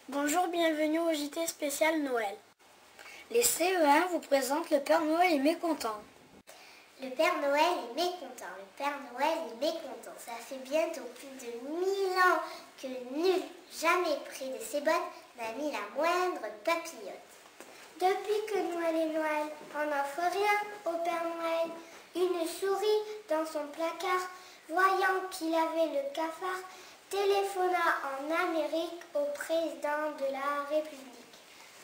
Bonjour, bienvenue au JT spécial Noël. Les CE1 vous présentent le Père Noël est mécontent. Le Père Noël est mécontent, le Père Noël est mécontent. Ça fait bientôt plus de 1000 ans que nul, jamais près de ses bottes, n'a mis la moindre papillote. Depuis que Noël est Noël, on n'offre rien au Père Noël. Une souris dans son placard, voyant qu'il avait le cafard, téléphona en Amérique au président de la République.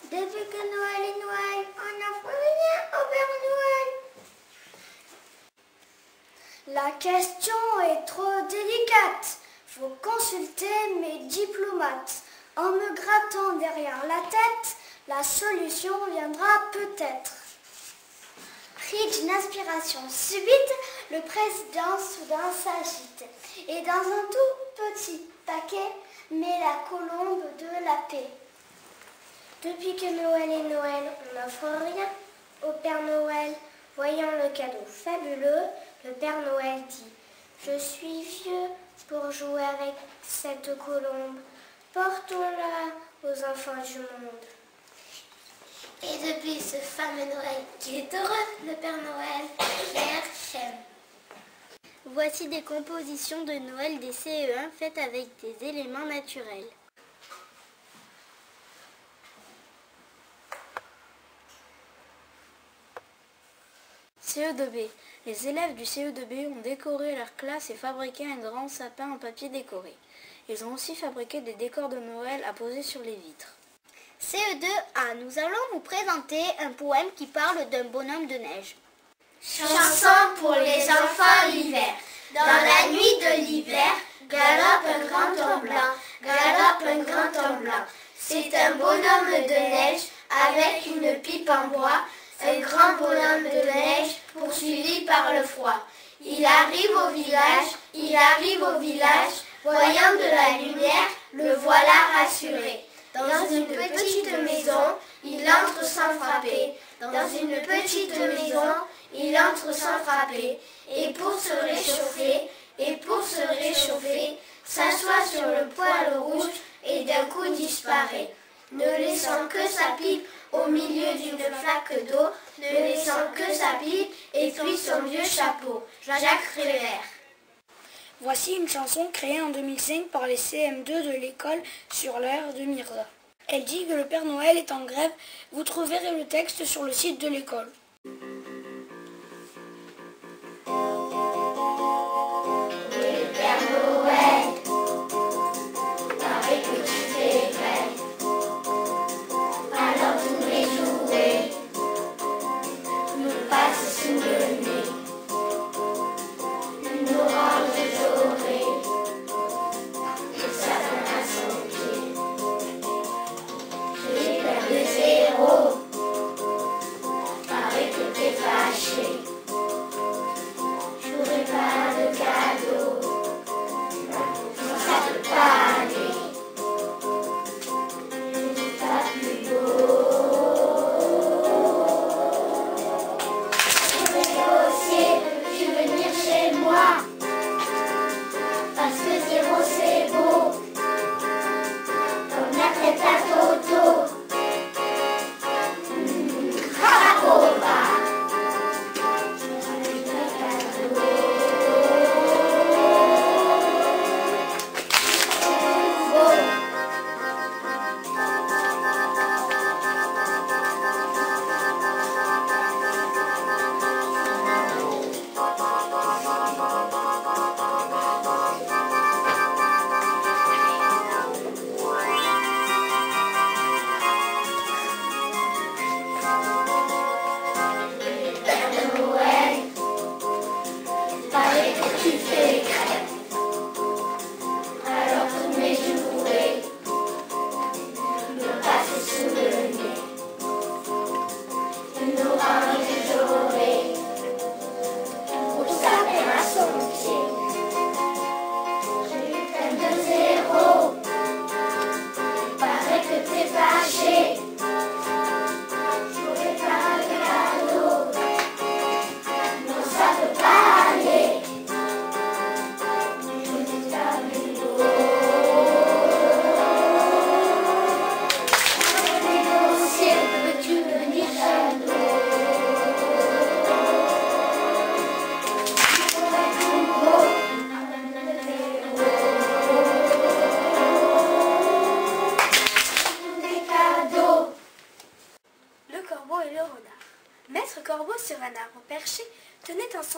Depuis que Noël est Noël, on n'offre rien au Père Noël. La question est trop délicate. Faut consulter mes diplomates. En me grattant derrière la tête, la solution viendra peut-être. Pris d'une inspiration subite, le président soudain s'agite et dans un tout petit paquet met la colombe de la paix. Depuis que Noël est Noël, on n'offre rien au Père Noël. Voyant le cadeau fabuleux, le Père Noël dit « Je suis vieux pour jouer avec cette colombe. Portons-la aux enfants du monde. » Et depuis ce fameux Noël qui est heureux, le Père Noël cherche. Voici des compositions de Noël des CE1 faites avec des éléments naturels. CE2B. Les élèves du CE2B ont décoré leur classe et fabriqué un grand sapin en papier décoré. Ils ont aussi fabriqué des décors de Noël à poser sur les vitres. CE2A, nous allons vous présenter un poème qui parle d'un bonhomme de neige. Chanson pour les enfants l'hiver. Dans la nuit de l'hiver, galope un grand homme blanc, galope un grand homme blanc. C'est un bonhomme de neige avec une pipe en bois, un grand bonhomme de neige poursuivi par le froid. Il arrive au village, voyant de la lumière, le voilà rassuré. Dans une petite maison, il entre sans frapper. Dans une petite maison, il entre sans frapper. Et pour se réchauffer, s'assoit sur le poêle rouge et d'un coup disparaît. Ne laissant que sa pipe au milieu d'une flaque d'eau, ne laissant que sa pipe et puis son vieux chapeau. Jacques Prévert. Voici une chanson créée en 2005 par les CM2 de l'école sur l'air de Mirza. Elle dit que le Père Noël est en grève. Vous trouverez le texte sur le site de l'école.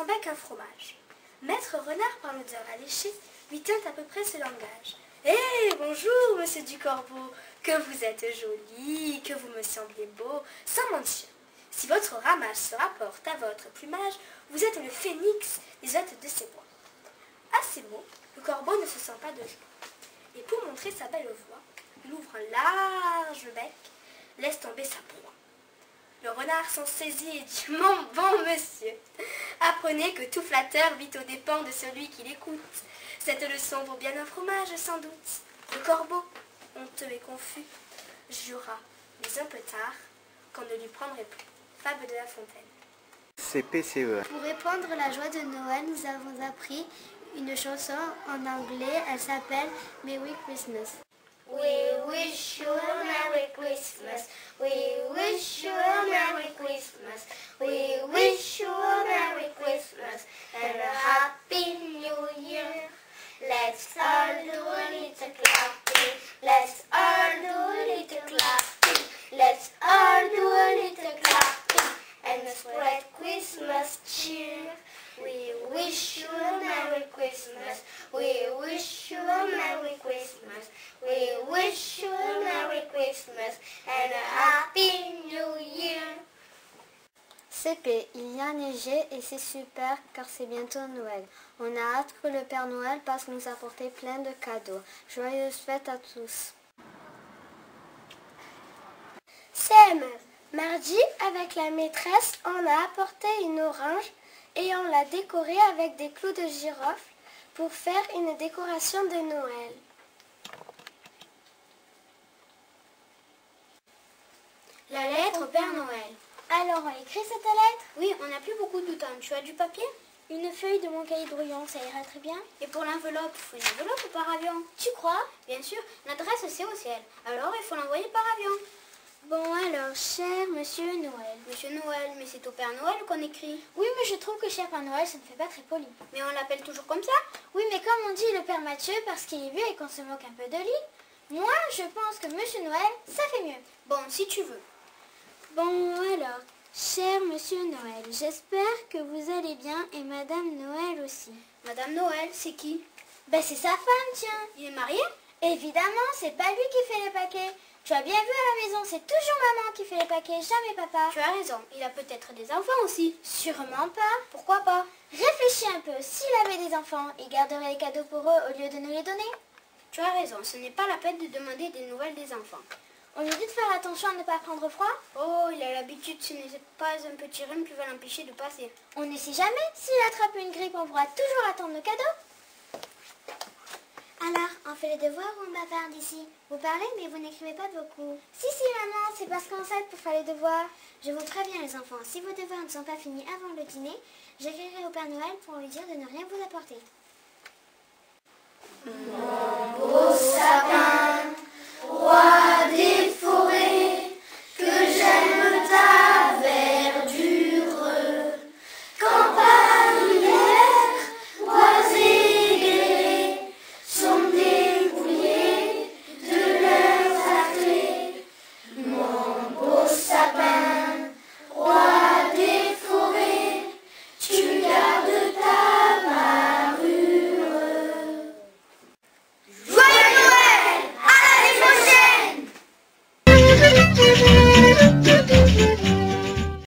bec un fromage. Maître Renard, par l'odeur alléchée, lui tint à peu près ce langage. « Eh, bonjour, monsieur du Corbeau, que vous êtes joli, que vous me semblez beau, sans mentir. Si votre ramage se rapporte à votre plumage, vous êtes le phénix des hôtes de ces bois. » À ces mots, le corbeau ne se sent pas de joie. Et pour montrer sa belle voix, il ouvre un large bec, laisse tomber sa proie. Le renard s'en saisit et dit « Mon bon monsieur, apprenez que tout flatteur vit aux dépens de celui qui l'écoute. Cette leçon vaut bien un fromage, sans doute. » Le corbeau, honteux et confus, jura, mais un peu tard, qu'on ne lui prendrait plus. Fable de La Fontaine. CPCE. Pour répandre la joie de Noël, nous avons appris une chanson en anglais. Elle s'appelle Merry Christmas. We wish you a Merry Christmas. We wish you a Merry Christmas. We wish you a Merry Christmas and a Happy New Year. Let's all do a little clapping. Let's all do a little clapping. Let's all do a little clapping and spread Christmas cheer. We wish you a Merry Christmas. We wish you a Merry Christmas. We wish you a Merry Christmas and a Happy New Year. CP, il y a neigé et c'est super car c'est bientôt Noël. On a hâte que le Père Noël passe nous apporter plein de cadeaux. Joyeuses fêtes à tous. CM1. Mardi, avec la maîtresse, on a apporté une orange et on l'a décorée avec des clous de girofle pour faire une décoration de Noël. La lettre au Père Noël. Alors, on écrit cette lettre? Oui, on n'a plus beaucoup de temps. Tu as du papier? Une feuille de mon cahier brouillon, ça ira très bien. Et pour l'enveloppe, il faut une enveloppe ou par avion? Tu crois? Bien sûr, l'adresse c'est au ciel. Alors il faut l'envoyer par avion. Bon alors, cher Monsieur Noël. Monsieur Noël, mais c'est au Père Noël qu'on écrit. Oui, mais je trouve que cher Père Noël, ça ne fait pas très poli. Mais on l'appelle toujours comme ça? Oui, mais comme on dit le Père Mathieu, parce qu'il est vieux et qu'on se moque un peu de lui, moi, je pense que Monsieur Noël, ça fait mieux. Bon, si tu veux. Bon alors, cher Monsieur Noël, j'espère que vous allez bien et Madame Noël aussi. Madame Noël, c'est qui? Ben c'est sa femme, tiens. Il est marié? Évidemment, c'est pas lui qui fait les paquets. Tu as bien vu à la maison, c'est toujours maman qui fait les paquets, jamais papa. Tu as raison, il a peut-être des enfants aussi. Sûrement pas. Pourquoi pas? Réfléchis un peu, s'il avait des enfants, il garderait les cadeaux pour eux au lieu de nous les donner. Tu as raison, ce n'est pas la peine de demander des nouvelles des enfants. On lui dit de faire attention à ne pas prendre froid. Oh, il a l'habitude, ce n'est pas un petit rhume qui va l'empêcher de passer. On ne sait jamais, s'il attrape une grippe, on pourra toujours attendre nos cadeaux. Alors, on fait les devoirs ou on bavarde ici? Vous parlez, mais vous n'écrivez pas beaucoup. Si, maman, c'est parce qu'on s'aide pour faire les devoirs. Je vous préviens, les enfants, si vos devoirs ne sont pas finis avant le dîner, j'écrirai au Père Noël pour lui dire de ne rien vous apporter.